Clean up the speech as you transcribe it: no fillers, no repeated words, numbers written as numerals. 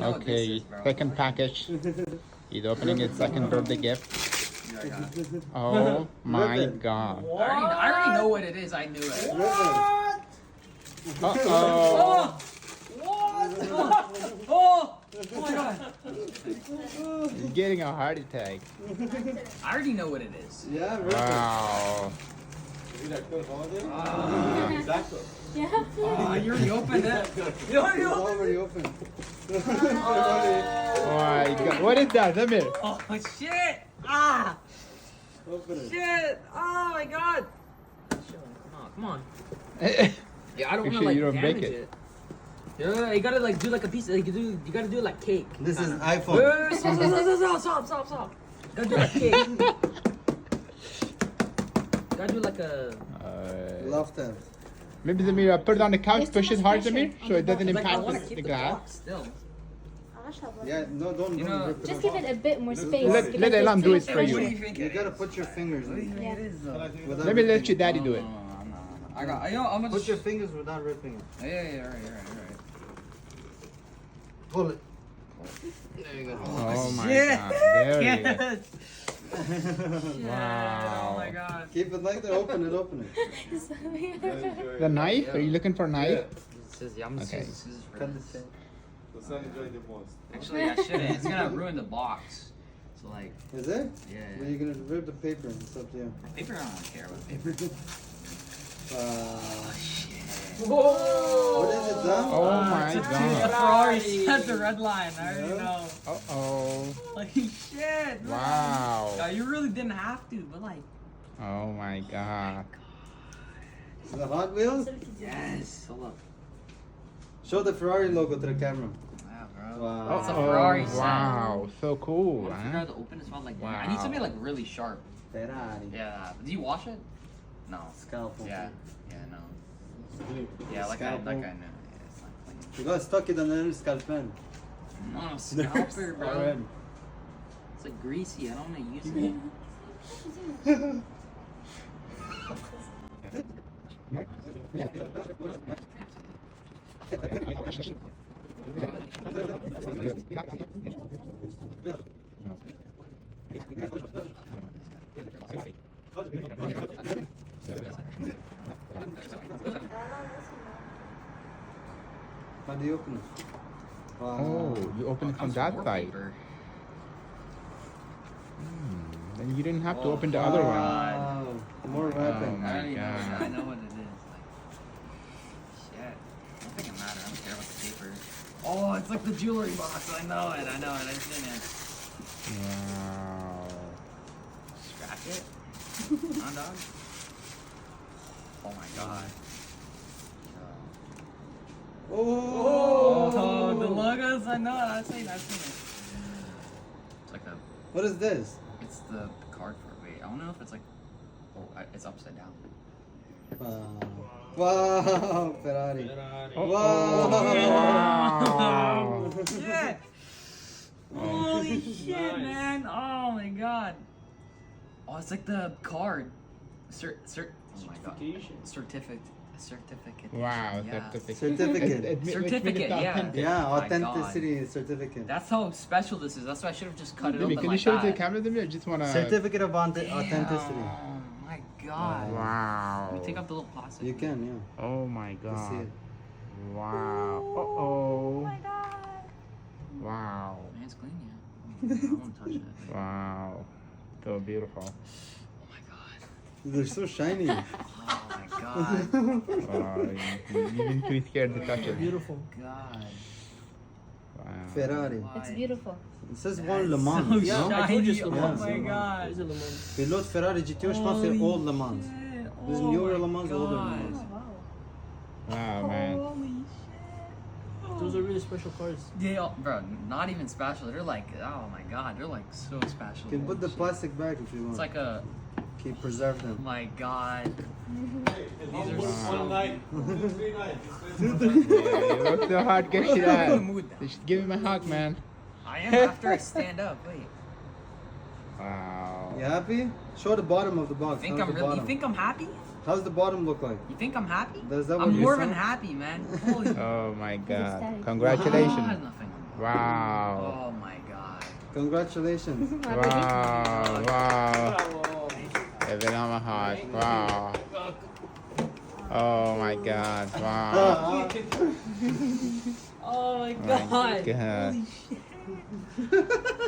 know what this Okay, is, bro. second package. He's opening his second birthday gift. Yeah, I got it. Oh my Rip it. god. I already know what it is. I knew it. What? Uh-oh. Oh my god. He's getting a heart attack. I already know what it is. Yeah, rip Wow. Exactly. Yeah. Oh, you already opened it. You already It's opened already open. Oh my god. What is that, Zamir? Oh shit! Ah! Open it. Shit! Oh my god! Come on. Yeah, I don't Make want to sure like you don't damage break it. it. Yeah, you gotta like do like a piece. Like you gotta do it like cake. This is Wait, iPhone. stop. Gotta do like cake. Gotta do like a. Love that. Maybe Zamir, put it on the couch, There's too push it much hard, pressure Zamir, on so the it doesn't bottom. Like I impact want to the keep the glass. box still. Yeah, no, don't You know, rip it Just off. give it a bit more space. Let Give it Elam too do much it for pressure. What do you. you think You it gotta is? put your fingers What do you in. think Yeah. it is though? Without Let me let ripping your it. daddy do it. I got. I'm gonna Put your fingers without ripping it. Yeah, right. Pull it. There you go. Oh my shit. god. There you go. Yes. Wow. Oh my god. Keep it like that. Open it. The knife? Are you looking for a knife? Scissors, yeah, I'm gonna Okay. use scissors for Cut this. the tape. The son enjoyed the most. Actually, I shouldn't. It's gonna ruin the box. So like, Is it? yeah. Well, you're gonna rip the paper. It's up to you. Paper, I don't care about paper. What is it, Dom? Oh my The god. Ferrari set the red line. I already Yeah. know. Uh-oh. Like shit. Man. Wow. You really didn't have to, but like. Oh my god. The Hot Wheels? Yes. Hold up. Show the Ferrari logo to the camera. Wow, bro. Wow. It's a Ferrari set. Wow. So cool, I figure huh? out to open this one like Wow. I need something like really sharp. Ferrari. Yeah. Do you wash it? No. Scalpel. Yeah. Yeah. No. Yeah. Like I Scalpel. know. Yeah, it's not clean. You got stuck in another scalpel. No, scalper, bro. Alright. It's like greasy. I don't want to use it. How do you open it? Wow. Oh, you open it from that More side. paper. Then you didn't have to open the other one. Wow. More wrapping. Oh I my already know. God. I know what it is. Like, shit. I don't think it matters. I don't care about the paper. Oh, it's like the jewelry box. I know it. I just didn't Wow. scratch it. Huh, dog? Oh my god. Oh. The logos. I know it. I've seen it. It's like a. What is this? It's the card for. Wait, I don't know if it's like. Oh, it's upside down. Wow. Ferrari. Wow. Shit! Holy shit, man! Oh my god! Oh, it's like the card. Oh my god. Certificate. Wow. Yeah. Certificate. Which means Certificate, it's yeah. authentic. Yeah, Oh my authenticity certificate. That's how special this is. That's why I should have just cut it Jimmy, open can you like show it to the that. camera, Jimmy? I just want to... Certificate of Damn, authenticity. Oh my god. Wow. Let me take off the little plastic. You can, Oh my You see god. it. Wow. Uh-oh. Oh my god. Wow. Man, it's clean, yeah. I won't touch it. Wow. So beautiful. Oh my god. They're so shiny. Oh my god. Wow. You've been too scared to touch it. Beautiful. God. Wow. Ferrari. Why? It's beautiful. It says one Le Mans. So Yeah. shiny. Oh Mans. my Yeah. god. Pilote Ferrari GTO, je pense que c'est old Le Mans. Shit. There's Oh newer my Le Mans, older Le God. Mans. Wow. Wow, man. Holy shit. Those are really special cars. Yeah, bro, not even special. They're like, oh my god, they're like so special. You can put the Shit. plastic back if you want. It's like a, Keep preserve oh them. my god. These are one night, 2 3 nights. Yeah, you look so hard, get you that. Mood You should give him a hug, man. I am after I stand up. Wait, Wow. You happy? Show the bottom of the box. think How's I'm the really? You bottom? think I'm happy? How's the bottom look like? You think I'm happy? Is that what I'm you more said? than happy, man. Holy Oh my god. ecstatic. Ah, Congratulations. nothing. Wow. Oh my god. Congratulations. Wow. Wow. Bravo. Even on my heart. Wow. Oh my god. Wow. Oh my Oh my god. God. Holy shit.